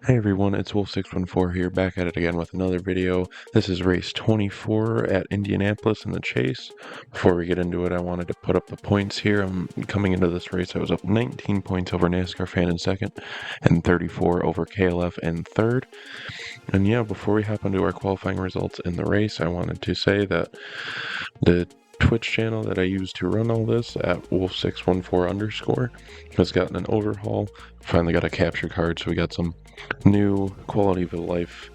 Hey everyone, it's Wolf614 here, back at it again with another video. This is race 24 at Indianapolis in the Chase. Before we get into it, I wanted to put up the points here. Coming into this race, I was up 19 points over NASCAR Fan in second, and 34 over KLF in third. And yeah, before we hop into our qualifying results in the race, I wanted to say that the Twitch channel that I use to run all this at Wolf614_ has gotten an overhaul. Finally got a capture card, so we got some new quality of life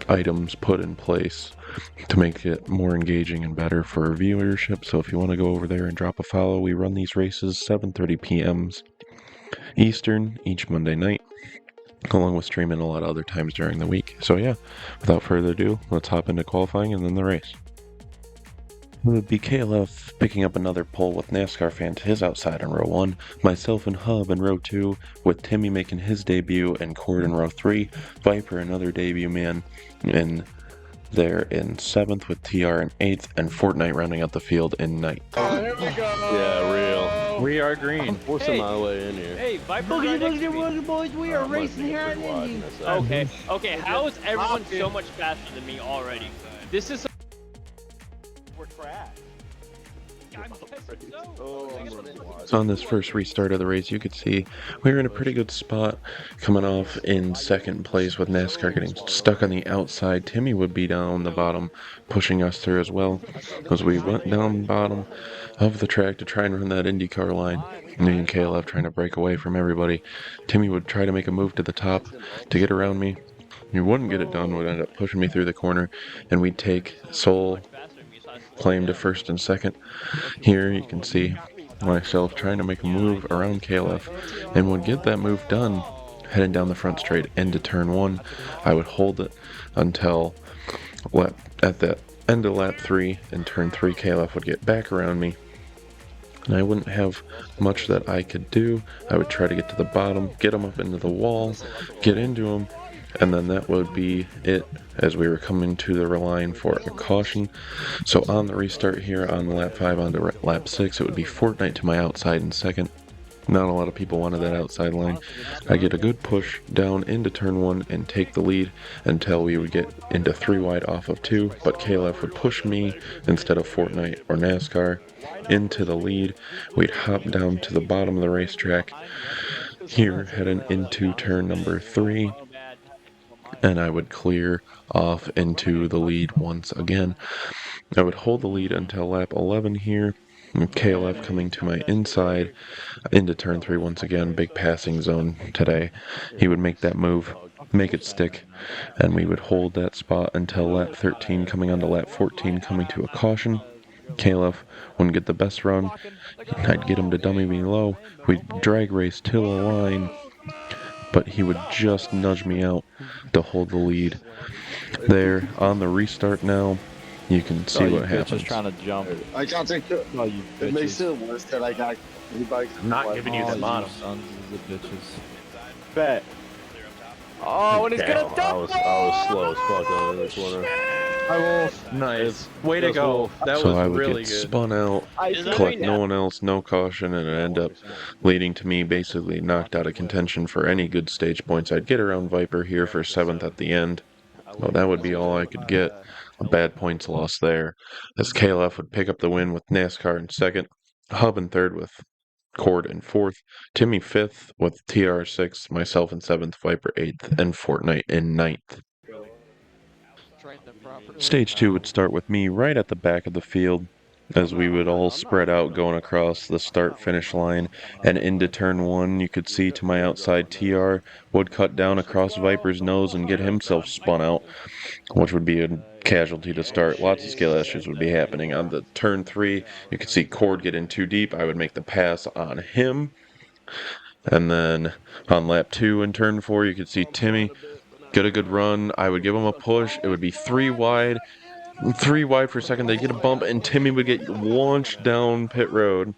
items put in place to make it more engaging and better for viewership. So if you want to go over there and drop a follow, we run these races 7:30 p.m. Eastern each Monday night, along with streaming a lot of other times during the week. So yeah, without further ado, let's hop into qualifying and then the race. It would be KLF picking up another pole with NASCAR Fan to his outside in row 1, myself and Hub in row 2, with Timmy making his debut and Cord in row 3, Viper another debut man in there in 7th with TR in 8th, and Fortnite rounding out the field in 9th. Here we go. Yeah, real. We are green. I'm forcing my way in here. Hey, Viper right next to me. Boys, we are racing here at Indy. Okay, how is everyone so much faster than me already? This is... We're trash. I'm guessing so. So on this first restart of the race, you could see we were in a pretty good spot, coming off in second place with NASCAR getting stuck on the outside. Timmy would be down the bottom, pushing us through as well, as we went down the bottom of the track to try and run that IndyCar line. Me and KLF trying to break away from everybody. Timmy would try to make a move to the top to get around me. He wouldn't get it done, would end up pushing me through the corner, and we'd take sole claim to first and second. Here you can see myself trying to make a move around KLF, and would get that move done heading down the front straight into turn 1. I would hold it until at the end of lap 3. In turn 3, KLF would get back around me, and I wouldn't have much that I could do. I would try to get to the bottom, get him up into the wall, get into him, and then that would be it as we were coming to the line for a caution. So on the restart here on lap 5 onto lap 6, it would be Fortnite to my outside in second. Not a lot of people wanted that outside line. I get a good push down into turn 1 and take the lead until we would get into 3 wide off of 2, but KLF would push me instead of Fortnite or NASCAR into the lead. We'd hop down to the bottom of the racetrack here heading into turn number 3, and I would clear off into the lead once again. I would hold the lead until lap 11 here, with KLF coming to my inside into turn 3 once again. Big passing zone today. He would make that move, make it stick, and we would hold that spot until lap 13, coming onto lap 14, coming to a caution. KLF wouldn't get the best run. I'd get him to dummy me low. We'd drag race to the line, but he would just nudge me out to hold the lead. There, on the restart now, you can see what happens. Just trying to jump. I can't take it. Oh, you It makes bitches. it worse that I got anybody. I'm not giving you the bottom. Sons of the bitches. Bet. Oh, and he's gonna I dump. was slow as fuck on this one. I will. Nice. Way to go. That So was I would really get good. spun out, collect no one else, no caution, and it end up leading to me basically knocked out of contention for any good stage points. I'd get around Viper here for 7th at the end. Well, that would be all I could get. A bad points loss there, as KLF would pick up the win with NASCAR in 2nd, Hub in 3rd with Cord in 4th, Timmy 5th with TR 6th, myself in 7th, Viper 8th, and Fortnite in 9th. Stage 2 would start with me right at the back of the field, as we would all spread out going across the start-finish line, and into turn 1 you could see to my outside TR would cut down across Viper's nose and get himself spun out, which would be a casualty to start. Lots of skill issues would be happening. On the turn 3, you could see Cord get in too deep. I would make the pass on him. And then on lap 2 and turn 4, you could see Timmy get a good run. I would give him a push. It would be 3 wide. 3 wide for a second. They get a bump, and Timmy would get launched down pit road.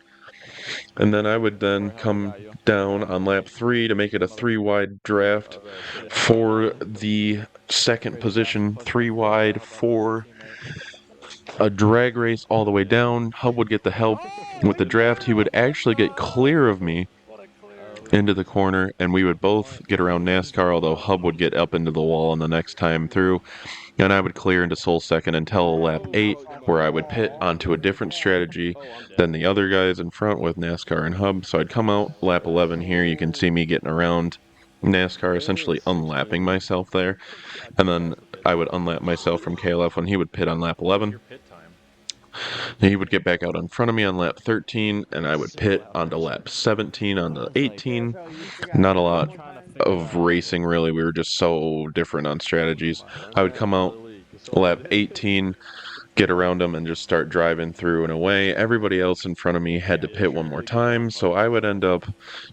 And then I would then come down on lap 3 to make it a 3 wide draft for the second position. 3 wide for a drag race all the way down. Hub would get the help with the draft. He would actually get clear of me into the corner, and we would both get around NASCAR, although Hub would get up into the wall on the next time through, and I would clear into sole second until lap 8, where I would pit onto a different strategy than the other guys in front with NASCAR and Hub. So I'd come out lap 11 here. You can see me getting around NASCAR, essentially unlapping myself there, and then I would unlap myself from KLF when he would pit on lap 11. He would get back out in front of me on lap 13, and I would pit onto lap 17, onto 18. Not a lot of racing, really. We were just so different on strategies. I would come out lap 18, get around him, and just start driving through and away. Everybody else in front of me had to pit one more time, so I would end up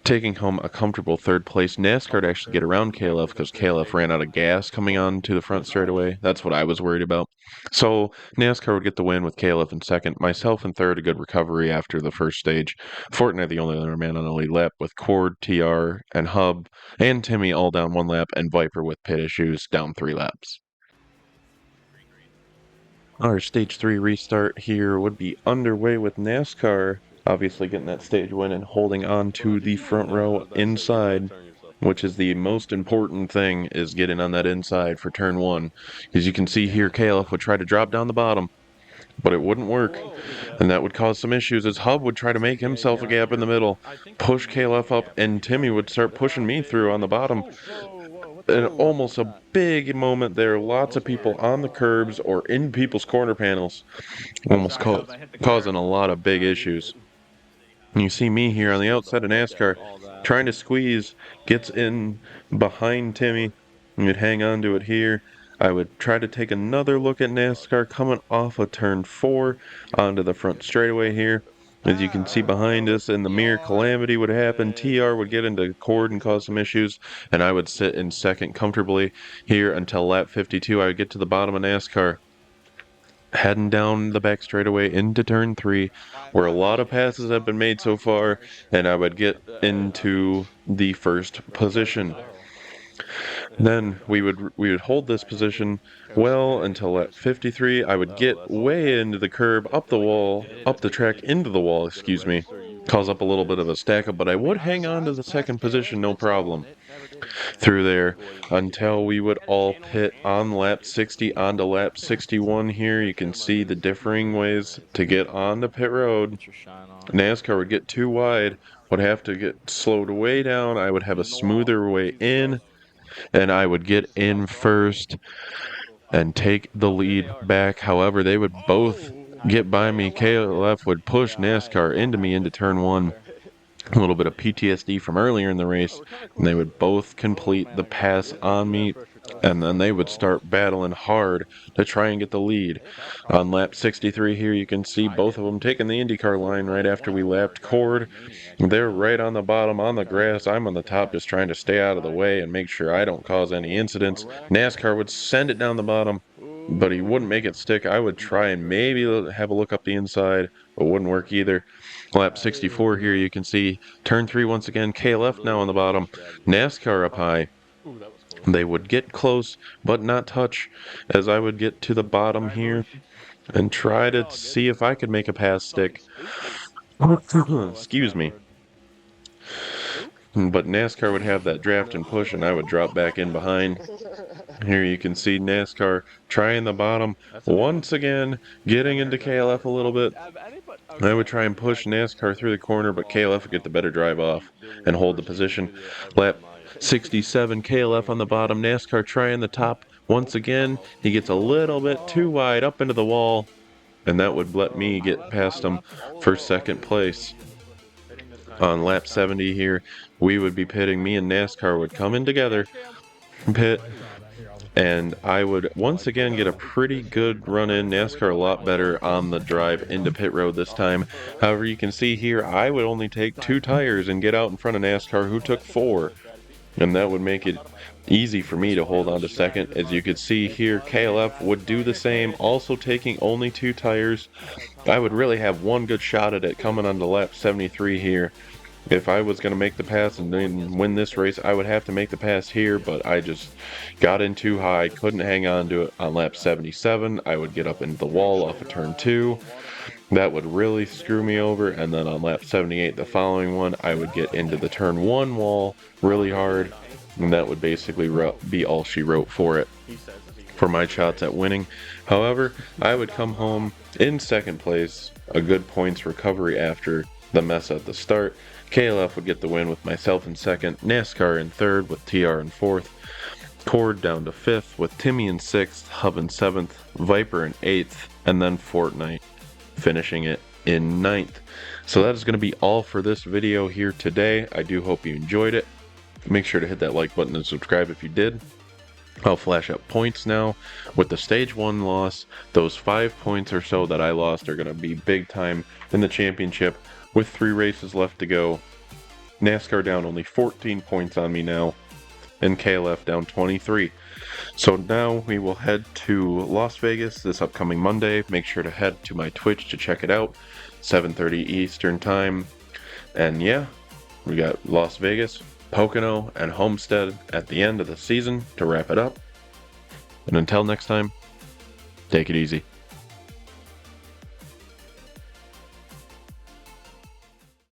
taking home a comfortable third place. NASCAR to actually get around KLF because KLF ran out of gas coming on to the front straightaway. That's what I was worried about. So NASCAR would get the win with KLF in second, myself in third, a good recovery after the first stage. Fortnite the only other man on the lead lap with Cord, TR, and Hub, and Timmy all down one lap, and Viper with pit issues down 3 laps. Our Stage 3 restart here would be underway with NASCAR obviously getting that stage win and holding on to the front row inside, which is the most important thing, is getting on that inside for turn 1. As you can see here, KLF would try to drop down the bottom, but it wouldn't work, and that would cause some issues as Hub would try to make himself a gap in the middle, push KLF up, and Timmy would start pushing me through on the bottom. And almost a big moment there. Lots of people on the curbs or in people's corner panels, almost causing a lot of big issues. And you see me here on the outside of NASCAR trying to squeeze, gets in behind Timmy, and you'd hang on to it here. I would try to take another look at NASCAR coming off of turn 4 onto the front straightaway here. As you can see behind us, in the mirror, calamity would happen. TR would get into Cord and cause some issues, and I would sit in second comfortably here until lap 52. I would get to the bottom of NASCAR, heading down the back straightaway into turn 3, where a lot of passes have been made so far, and I would get into the first position. Then we would hold this position well until at 53. I would get way into the curb, up the track into the wall, excuse me, cause up a little bit of a stack up, but I would hang on to the second position no problem through there until we would all pit on lap 60 onto lap 61 here. You can see the differing ways to get on the pit road. NASCAR would get too wide, would have to get slowed way down. I would have a smoother way in, and I would get in first and take the lead back. However, they would both get by me. KLF would push NASCAR into me into turn 1. A little bit of PTSD from earlier in the race, and they would both complete the pass on me, and then they would start battling hard to try and get the lead. On lap 63 here, you can see both of them taking the IndyCar line right after we lapped Cord. They're right on the bottom on the grass. I'm on the top just trying to stay out of the way and make sure I don't cause any incidents. NASCAR would send it down the bottom, but he wouldn't make it stick. I would try and maybe have a look up the inside, but wouldn't work either. Lap 64 here, you can see turn 3 once again, KLF now on the bottom, NASCAR up high. They would get close, but not touch, as I would get to the bottom here and try to see if I could make a pass stick. Excuse me. But NASCAR would have that draft and push, and I would drop back in behind. Here you can see NASCAR trying the bottom once again, getting into KLF a little bit. I would try and push NASCAR through the corner, but KLF would get the better drive off and hold the position. Lap 67, KLF on the bottom, NASCAR trying the top once again. He gets a little bit too wide up into the wall, and that would let me get past him for second place. On lap 70 here, we would be pitting. Me and NASCAR would come in together, pit, and I would once again get a pretty good run in. NASCAR a lot better on the drive into pit road this time. However, you can see here, I would only take 2 tires and get out in front of NASCAR, who took 4. And that would make it easy for me to hold on to second. As you could see here, KLF would do the same, also taking only 2 tires. I would really have one good shot at it coming on to lap 73 here. If I was going to make the pass and then win this race, I would have to make the pass here, but I just got in too high, couldn't hang on to it on lap 77. I would get up into the wall off of turn 2. That would really screw me over, and then on lap 78, the following one, I would get into the turn 1 wall really hard, and that would basically be all she wrote for it, for my shots at winning. However, I would come home in second place, a good points recovery after the mess at the start. KLF would get the win with myself in second, NASCAR in third with TR in fourth, Cord down to fifth with Timmy in sixth, Hub in seventh, Viper in eighth, and then Fortnite finishing it in ninth. So that is going to be all for this video here today. I do hope you enjoyed it. Make sure to hit that like button and subscribe if you did. I'll flash up points now. With the stage 1 loss, those 5 points or so that I lost are going to be big time in the championship with 3 races left to go. NASCAR down only 14 points on me now, and KLF down 23. So now we will head to Las Vegas this upcoming Monday. Make sure to head to my Twitch to check it out, 7:30 Eastern time. And yeah, we got Las Vegas, Pocono, and Homestead at the end of the season to wrap it up. And until next time, take it easy.